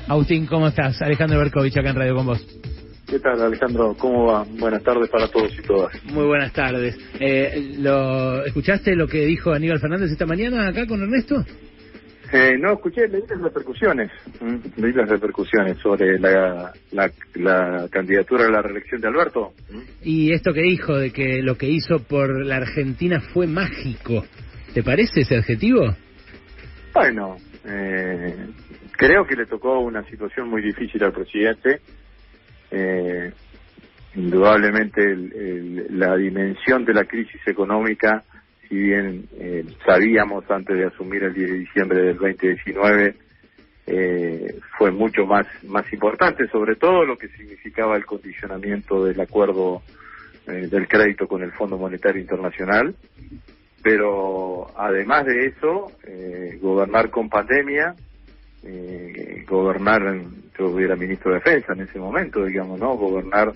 Agustín, ¿cómo estás? Alejandro Berkovich acá en Radio con vos. ¿Qué tal, Alejandro? ¿Cómo va? Buenas tardes para todos y todas. Muy buenas tardes. ¿Escuchaste lo que dijo Aníbal Fernández esta mañana acá con Ernesto? No escuché, leí las repercusiones sobre la candidatura a la reelección de Alberto. Y esto que dijo, de que lo que hizo por la Argentina fue mágico, ¿te parece ese adjetivo? Bueno, creo que le tocó una situación muy difícil al presidente. Indudablemente la dimensión de la crisis económica, si bien sabíamos antes de asumir el 10 de diciembre del 2019, fue mucho más importante, sobre todo lo que significaba el condicionamiento del acuerdo del crédito con el Fondo Monetario Internacional. Pero además de eso, gobernar con pandemia, yo era ministro de Defensa en ese momento, digamos, ¿no? Gobernar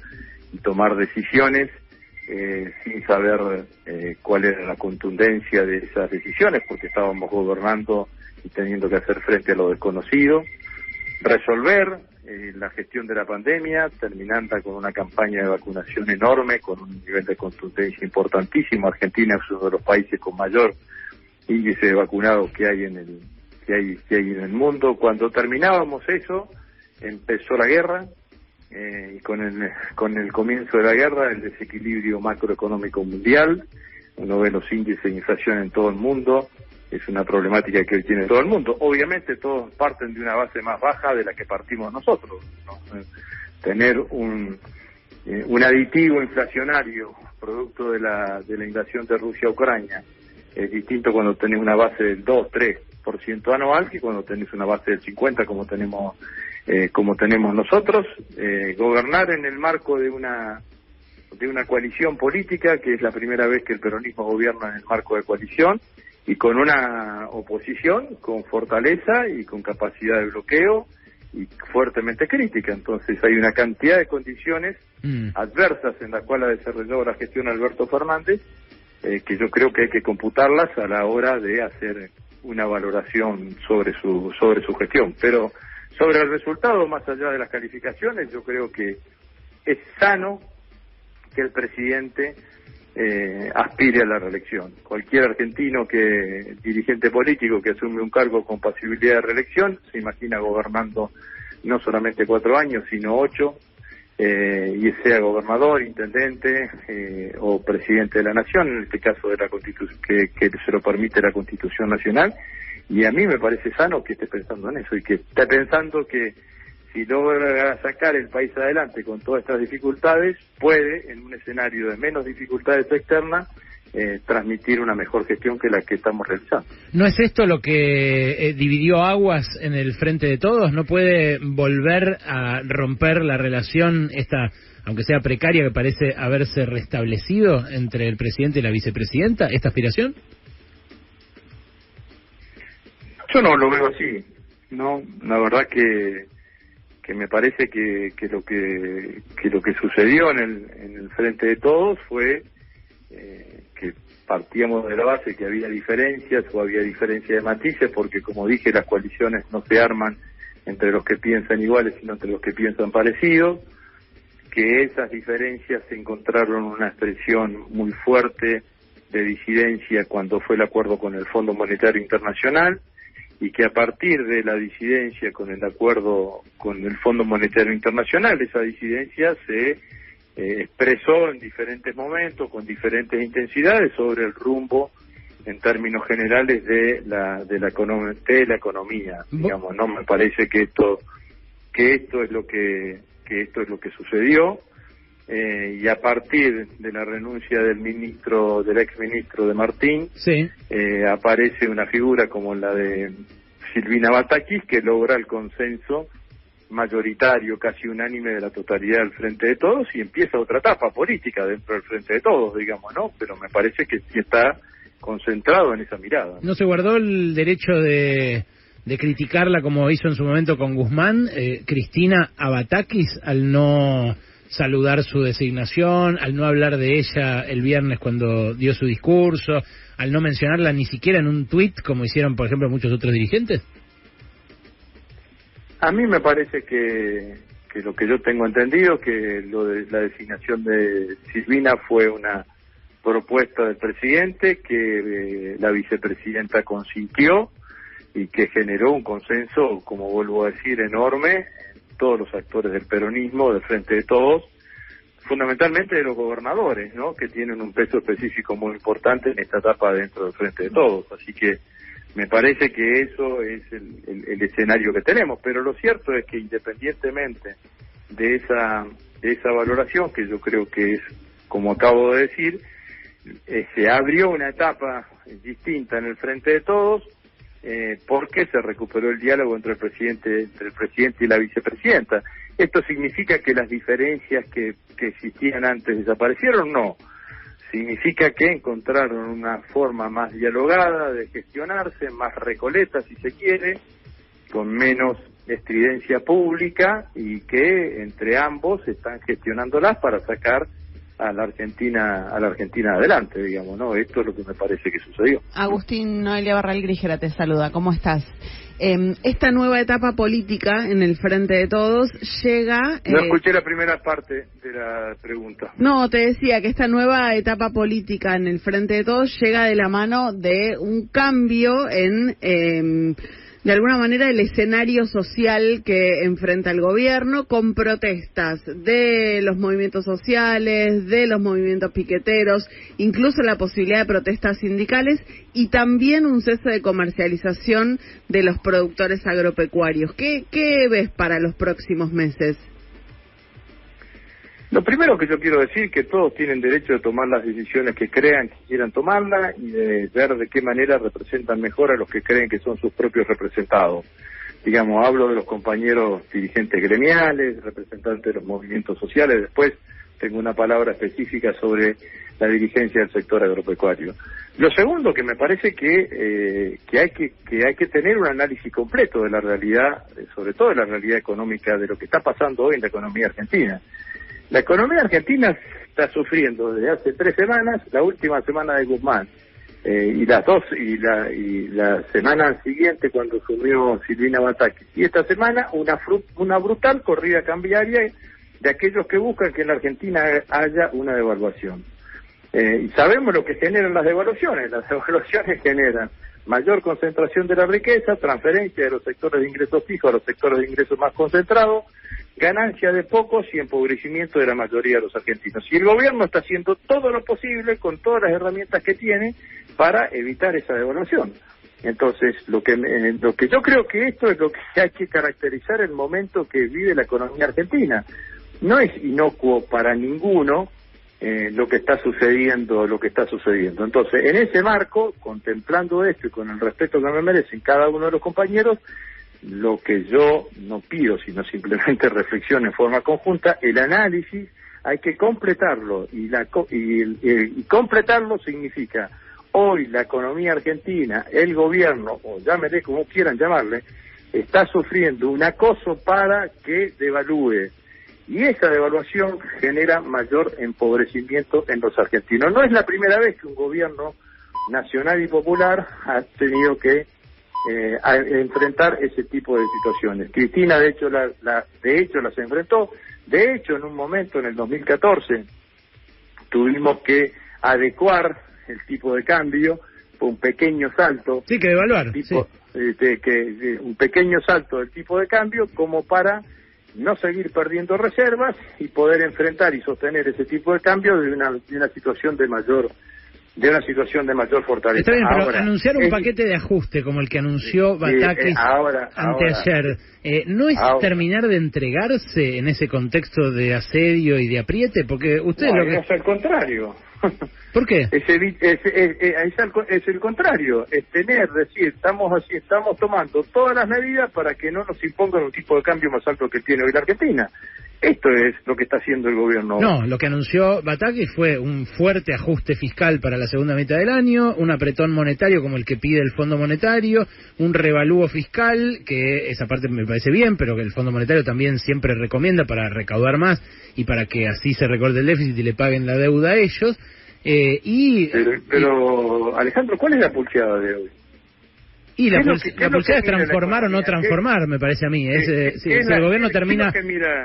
y tomar decisiones sin saber cuál era la contundencia de esas decisiones, porque estábamos gobernando y teniendo que hacer frente a lo desconocido, resolver la gestión de la pandemia, terminando con una campaña de vacunación enorme, con un nivel de contundencia importantísimo. Argentina es uno de los países con mayor índice de vacunados que hay en el mundo. Cuando terminábamos eso, empezó la guerra, y con el comienzo de la guerra, el desequilibrio macroeconómico mundial. Uno ve los índices de inflación en todo el mundo, es una problemática que hoy tiene todo el mundo. Obviamente todos parten de una base más baja de la que partimos nosotros, ¿no? Tener un aditivo inflacionario producto de la invasión de Rusia a Ucrania es distinto cuando tenés una base del 2-3% anual que cuando tenés una base del 50% como tenemos nosotros. Gobernar en el marco de una coalición política, que es la primera vez que el peronismo gobierna en el marco de coalición, y con una oposición con fortaleza y con capacidad de bloqueo y fuertemente crítica. Entonces hay una cantidad de condiciones adversas en la cual ha desarrollado la gestión Alberto Fernández, que yo creo que hay que computarlas a la hora de hacer una valoración sobre su gestión. Pero sobre el resultado, más allá de las calificaciones, yo creo que es sano que el presidente aspire a la reelección. Cualquier argentino dirigente político que asume un cargo con posibilidad de reelección se imagina gobernando no solamente 4 años, sino 8, y sea gobernador, intendente o presidente de la nación, en este caso de la Constitución, que se lo permite la Constitución Nacional. Y a mí me parece sano que esté pensando en eso y que esté pensando que si logra sacar el país adelante con todas estas dificultades, puede, en un escenario de menos dificultades externas, transmitir una mejor gestión que la que estamos realizando. ¿No es esto lo que dividió aguas en el Frente de Todos? ¿No puede volver a romper la relación esta, aunque sea precaria, que parece haberse restablecido entre el presidente y la vicepresidenta, esta aspiración? Yo no lo veo así, no, la verdad que me parece que lo que sucedió en el Frente de Todos fue que partíamos de la base que había diferencias o había diferencia de matices, porque como dije, las coaliciones no se arman entre los que piensan iguales, sino entre los que piensan parecidos, que esas diferencias se encontraron una expresión muy fuerte de disidencia cuando fue el acuerdo con el Fondo Monetario Internacional, y que a partir de la disidencia con el acuerdo con el Fondo Monetario Internacional, esa disidencia se expresó en diferentes momentos, con diferentes intensidades, sobre el rumbo, en términos generales, de la economía. Digamos, no me parece que esto es lo que sucedió. Y a partir de la renuncia del exministro de Martín, sí, aparece una figura como la de Silvina Batakis, que logra el consenso mayoritario, casi unánime, de la totalidad del Frente de Todos, y empieza otra etapa política dentro del Frente de Todos, digamos, ¿no? Pero me parece que sí está concentrado en esa mirada. ¿No se guardó el derecho de criticarla como hizo en su momento con Guzmán, Cristina Batakis, al no saludar su designación, al no hablar de ella el viernes cuando dio su discurso, al no mencionarla ni siquiera en un tuit como hicieron, por ejemplo, muchos otros dirigentes? A mí me parece que lo que yo tengo entendido, que lo de la designación de Silvina fue una propuesta del presidente que la vicepresidenta consintió y que generó un consenso, como vuelvo a decir, enorme en todos los actores del peronismo, del Frente de Todos, fundamentalmente de los gobernadores, ¿no?, que tienen un peso específico muy importante en esta etapa dentro del Frente de Todos. Así que me parece que eso es el escenario que tenemos, pero lo cierto es que independientemente de esa valoración, que yo creo que es, como acabo de decir, se abrió una etapa distinta en el Frente de Todos, porque se recuperó el diálogo entre el presidente y la vicepresidenta. ¿Esto significa que las diferencias que existían antes desaparecieron? No. Significa que encontraron una forma más dialogada de gestionarse, más recoleta, si se quiere, con menos estridencia pública, y que entre ambos están gestionándolas para sacar a la Argentina adelante, digamos, ¿no? Esto es lo que me parece que sucedió. Agustín, Noelia Barral Grígera te saluda, ¿cómo estás? Esta nueva etapa política en el Frente de Todos llega... No escuché la primera parte de la pregunta. No, te decía que esta nueva etapa política en el Frente de Todos llega de la mano de un cambio en... de alguna manera el escenario social que enfrenta el gobierno, con protestas de los movimientos sociales, de los movimientos piqueteros, incluso la posibilidad de protestas sindicales y también un cese de comercialización de los productores agropecuarios. ¿Qué ves para los próximos meses? Lo primero que yo quiero decir, que todos tienen derecho de tomar las decisiones que crean que quieran tomarlas y de ver de qué manera representan mejor a los que creen que son sus propios representados. Digamos, hablo de los compañeros dirigentes gremiales, representantes de los movimientos sociales. Después tengo una palabra específica sobre la dirigencia del sector agropecuario. Lo segundo, que me parece que hay que tener un análisis completo de la realidad, sobre todo de la realidad económica, de lo que está pasando hoy en la economía argentina. La economía argentina está sufriendo desde hace 3 semanas, la última semana de Guzmán, y la semana siguiente cuando asumió Silvina Batakis, y esta semana una brutal corrida cambiaria de aquellos que buscan que en la Argentina haya una devaluación. Y sabemos lo que generan las devaluaciones. Las devaluaciones generan mayor concentración de la riqueza, transferencia de los sectores de ingresos fijos a los sectores de ingresos más concentrados, ganancia de pocos y empobrecimiento de la mayoría de los argentinos. Y el gobierno está haciendo todo lo posible con todas las herramientas que tiene para evitar esa devaluación. Entonces, lo que yo creo que esto es lo que hay que caracterizar el momento que vive la economía argentina. No es inocuo para ninguno lo que está sucediendo. Entonces, en ese marco, contemplando esto y con el respeto que me merecen cada uno de los compañeros, lo que yo no pido, sino simplemente reflexión en forma conjunta, el análisis hay que completarlo, y completarlo significa, hoy la economía argentina, el gobierno, o llámele como quieran llamarle, está sufriendo un acoso para que devalúe, y esa devaluación genera mayor empobrecimiento en los argentinos. No es la primera vez que un gobierno nacional y popular ha tenido que a enfrentar ese tipo de situaciones. Cristina de hecho las enfrentó. De hecho, en un momento en el 2014 tuvimos que adecuar el tipo de cambio, fue un pequeño salto. Sí, que devaluar. Un pequeño salto del tipo de cambio como para no seguir perdiendo reservas y poder enfrentar y sostener ese tipo de cambio de una situación de mayor fortaleza. Está bien, pero ahora, anunciar un paquete de ajuste como el que anunció Batakis anteayer, ¿no es terminar de entregarse en ese contexto de asedio y de apriete? Porque ustedes es al contrario. ¿Por qué? Es el contrario, es decir, estamos tomando todas las medidas para que no nos impongan un tipo de cambio más alto que tiene hoy la Argentina. Esto es lo que está haciendo el gobierno. No, lo que anunció Batakis fue un fuerte ajuste fiscal para la segunda mitad del año, un apretón monetario como el que pide el Fondo Monetario, un revalúo fiscal, que esa parte me parece bien, pero que el Fondo Monetario también siempre recomienda para recaudar más y para que así se recorte el déficit y le paguen la deuda a ellos. Pero Alejandro, ¿cuál es la pulseada de hoy? Y la pulsera es transformar o no transformar, me parece a mí. Si el gobierno termina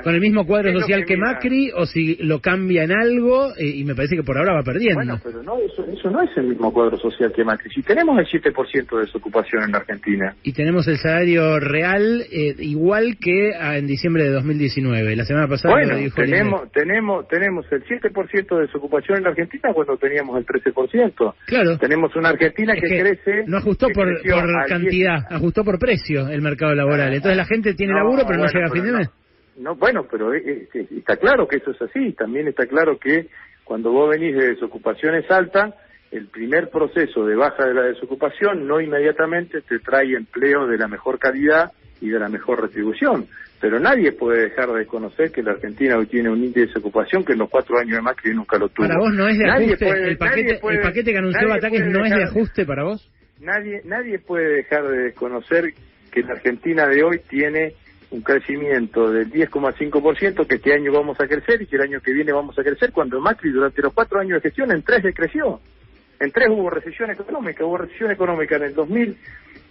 con el mismo cuadro social que Macri, o si lo cambia en algo, y me parece que por ahora va perdiendo. Bueno, pero no, eso no es el mismo cuadro social que Macri. Si tenemos el 7% de desocupación en la Argentina. Y tenemos el salario real igual que en diciembre de 2019. La semana pasada lo dijo tenemos el 7% de desocupación en la Argentina cuando teníamos el 13%. Claro. Tenemos una Argentina que crece. No ajustó por cantidad, ajustó por precio el mercado laboral. Entonces la gente tiene laburo, pero no llega a fin de mes. Pero está claro que eso es así. También está claro que cuando vos venís de desocupaciones altas, el primer proceso de baja de la desocupación no inmediatamente te trae empleo de la mejor calidad y de la mejor retribución. Pero nadie puede dejar de conocer que la Argentina hoy tiene un índice de desocupación que en los 4 años de Macri nunca lo tuvo. ¿Para vos no es de ajuste? ¿El paquete que anunció Batakis no es de ajuste para vos? Nadie puede dejar de desconocer que la Argentina de hoy tiene un crecimiento del 10,5%, que este año vamos a crecer y que el año que viene vamos a crecer, cuando Macri durante los 4 años de gestión en 3 decreció. En 3 hubo recesión económica en el 2000,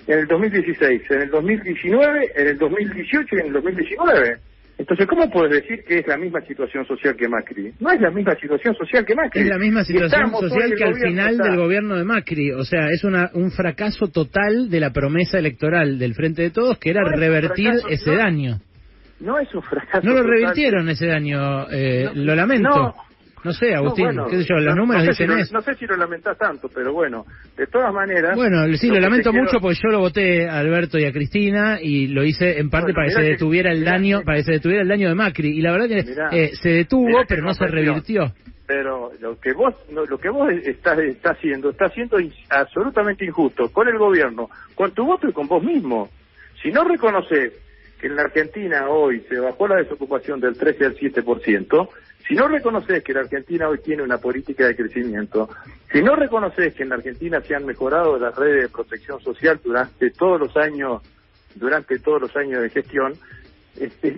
en el 2016, en el 2019, en el 2018 y en el 2019. Entonces, ¿cómo puedes decir que es la misma situación social que Macri? No es la misma situación social que Macri. Es la misma situación social que al final del gobierno de Macri. O sea, es un fracaso total de la promesa electoral del Frente de Todos, que era revertir ese daño. No es un fracaso. No lo revirtieron ese daño, lo lamento. No sé, Agustín, qué sé yo, los números dicen eso. No sé si lo lamentás tanto, pero bueno, de todas maneras... Bueno, sí, lo lamento mucho porque yo lo voté a Alberto y a Cristina y lo hice en parte para que se detuviera el daño, de Macri. Y la verdad que se detuvo, pero no se revirtió. Pero lo que vos estás haciendo absolutamente injusto con el gobierno, con tu voto y con vos mismo. Si no reconoces que en la Argentina hoy se bajó la desocupación del 13 al 7%, si no reconoces que la Argentina hoy tiene una política de crecimiento, si no reconoces que en la Argentina se han mejorado las redes de protección social durante todos los años de gestión,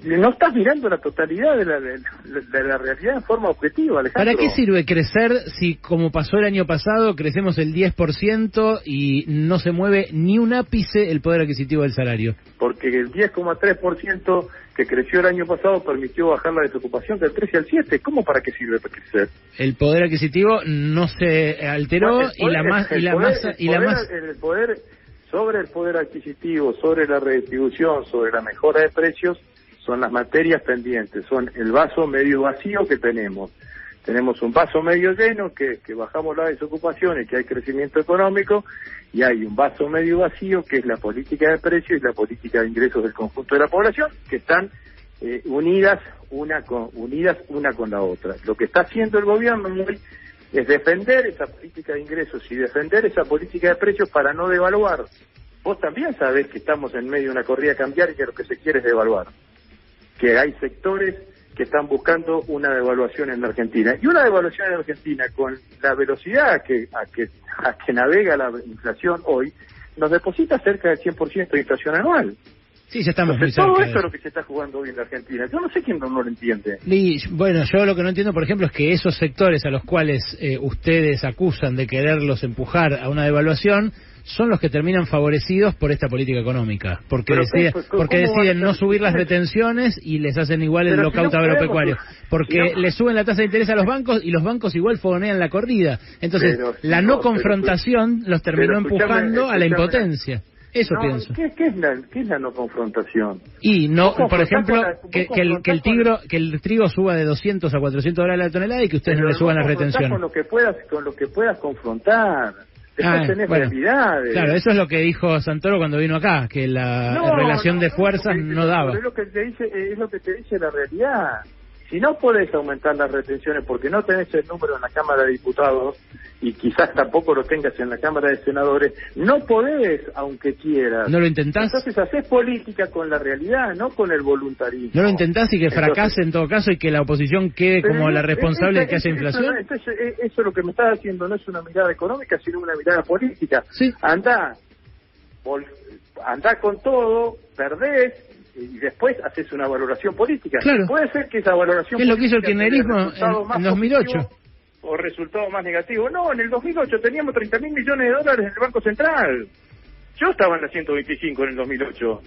no estás mirando la totalidad de la realidad en forma objetiva, Alejandro. ¿Para qué sirve crecer si, como pasó el año pasado, crecemos el 10% y no se mueve ni un ápice el poder adquisitivo del salario? Porque el 10,3% que creció el año pasado permitió bajar la desocupación del 13 al 7. ¿Cómo para qué sirve para crecer? El poder adquisitivo no se alteró el poder sobre el poder adquisitivo, sobre la redistribución, sobre la mejora de precios, son las materias pendientes, son el vaso medio vacío que tenemos. Tenemos un vaso medio lleno, que bajamos la desocupación y que hay crecimiento económico, y hay un vaso medio vacío, que es la política de precios y la política de ingresos del conjunto de la población, que están unidas una con la otra. Lo que está haciendo el gobierno hoy es defender esa política de ingresos y defender esa política de precios para no devaluar. Vos también sabés que estamos en medio de una corrida cambiaria y que lo que se quiere es devaluar. Que hay sectores que están buscando una devaluación en la Argentina. Y una devaluación en la Argentina con la velocidad a que navega la inflación hoy, nos deposita cerca del 100% de inflación anual. Sí, ya estamos muy cerca. Todo esto de es lo que se está jugando hoy en la Argentina. Yo no sé quién no lo entiende. Bueno, yo lo que no entiendo, por ejemplo, es que esos sectores a los cuales ustedes acusan de quererlos empujar a una devaluación son los que terminan favorecidos por esta política económica, porque deciden no subir las retenciones y les hacen igual el lockout agropecuario, porque les suben la tasa de interés a los bancos y los bancos igual fogonean la corrida. Entonces, la no confrontación los terminó empujando a la impotencia. Eso pienso. ¿Qué es la no confrontación? Y no, por ejemplo, que el trigo suba de 200 a 400 dólares la tonelada y que ustedes no le suban las retenciones. Con lo que puedas confrontar. Tenés realidades. Claro, eso es lo que dijo Santoro cuando vino acá, que la relación de fuerzas no daba. Es lo que te dice la realidad. Si no podés aumentar las retenciones porque no tenés el número en la Cámara de Diputados y quizás tampoco lo tengas en la Cámara de Senadores, no podés, aunque quieras. ¿No lo intentás? Entonces haces política con la realidad, no con el voluntarismo. ¿No lo intentás y que fracase en todo caso y que la oposición quede como la responsable de que haya inflación? Eso lo que me estás haciendo no es una mirada económica, sino una mirada política. Sí. Andá con todo, perdés, y después haces una valoración política. Claro. Puede ser que esa valoración política... Es lo que hizo el kirchnerismo en 2008. O resultado más negativo. No, en el 2008 teníamos 30.000 millones de dólares en el Banco Central. Yo estaba en la 125 en el 2008.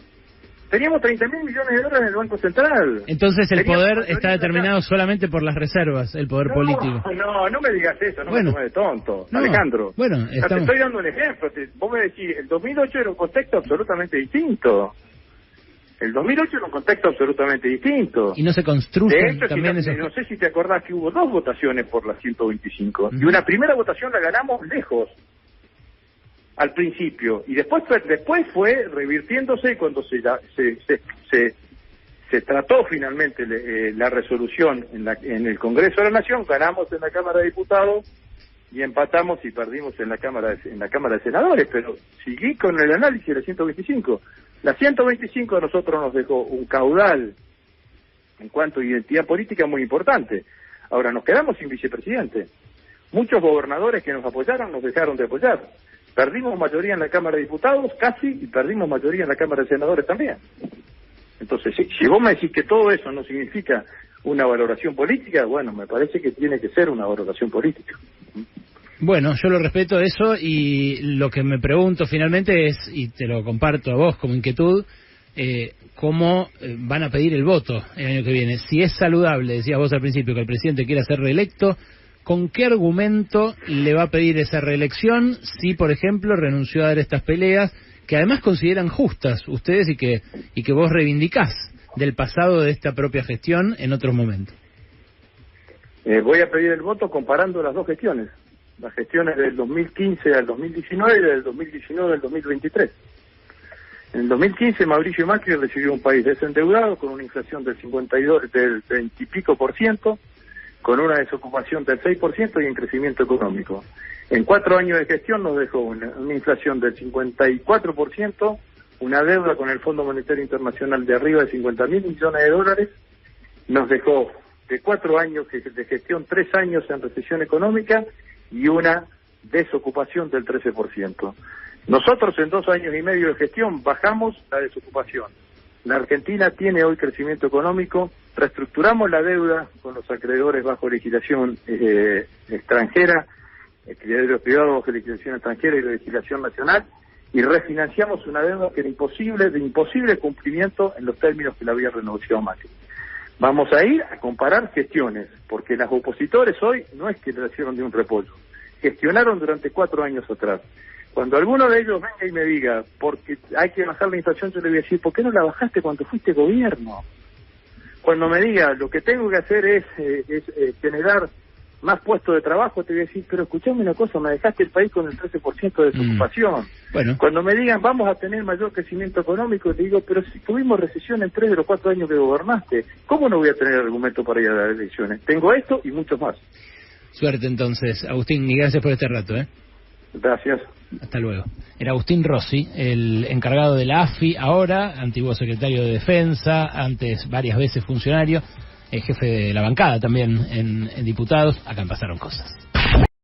Teníamos 30.000 millones de dólares en el Banco Central. Entonces el poder está determinado solamente por las reservas, el poder político. No me digas eso, no me tomes de tonto, no, Alejandro. Bueno, te estoy dando un ejemplo. Vos me decís, el 2008 era un contexto absolutamente distinto. El 2008 era un contexto absolutamente distinto. Y no se construyen de hecho, también esos... No sé si te acordás que hubo 2 votaciones por la 125. Y una primera votación la ganamos lejos. Al principio, y después fue revirtiéndose cuando se trató finalmente la resolución en el Congreso de la Nación. Ganamos en la Cámara de Diputados y empatamos y perdimos en la Cámara de Senadores, pero seguí con el análisis de la 125. La 125 a nosotros nos dejó un caudal en cuanto a identidad política muy importante. Ahora nos quedamos sin vicepresidente. Muchos gobernadores que nos apoyaron nos dejaron de apoyar. Perdimos mayoría en la Cámara de Diputados, casi, y perdimos mayoría en la Cámara de Senadores también. Entonces, si vos me decís que todo eso no significa una valoración política, bueno, me parece que tiene que ser una valoración política. Bueno, yo lo respeto eso, y lo que me pregunto finalmente es, y te lo comparto a vos como inquietud, ¿cómo van a pedir el voto el año que viene? Si es saludable, decías vos al principio, que el presidente quiera ser reelecto, ¿con qué argumento le va a pedir esa reelección si, por ejemplo, renunció a dar estas peleas que además consideran justas ustedes y que vos reivindicás del pasado de esta propia gestión en otros momentos? Voy a pedir el voto comparando las dos gestiones. Las gestiones del 2015 al 2019 y del 2019 al 2023. En el 2015 Mauricio Macri recibió un país desendeudado con una inflación del 20 y pico %, con una desocupación del 6% y en crecimiento económico. En 4 años de gestión nos dejó una inflación del 54%, una deuda con el Fondo Monetario Internacional de arriba de 50.000 millones de dólares, nos dejó de 4 años de gestión 3 años en recesión económica y una desocupación del 13%. Nosotros en 2 años y medio de gestión bajamos la desocupación. La Argentina tiene hoy crecimiento económico, reestructuramos la deuda con los acreedores bajo legislación extranjera, acreedores privados bajo legislación extranjera y legislación nacional, y refinanciamos una deuda que era de imposible cumplimiento en los términos que la había renegociado Macri. Vamos a ir a comparar gestiones, porque los opositores hoy no es que le hicieron de un repollo, gestionaron durante 4 años atrás. Cuando alguno de ellos venga y me diga, porque hay que bajar la inflación, yo le voy a decir, ¿por qué no la bajaste cuando fuiste gobierno? Cuando me diga, lo que tengo que hacer es generar más puestos de trabajo, te voy a decir, pero escuchame una cosa, me dejaste el país con el 13% de desocupación. Bueno. Cuando me digan, vamos a tener mayor crecimiento económico, te digo, pero si tuvimos recesión en 3 de los 4 años que gobernaste, ¿cómo no voy a tener argumento para ir a las elecciones? Tengo esto y muchos más. Suerte entonces, Agustín, y gracias por este rato. Gracias. Hasta luego. Era Agustín Rossi, el encargado de la AFI, ahora antiguo secretario de Defensa, antes varias veces funcionario, jefe de la bancada también en diputados. Acá Pasaron Cosas.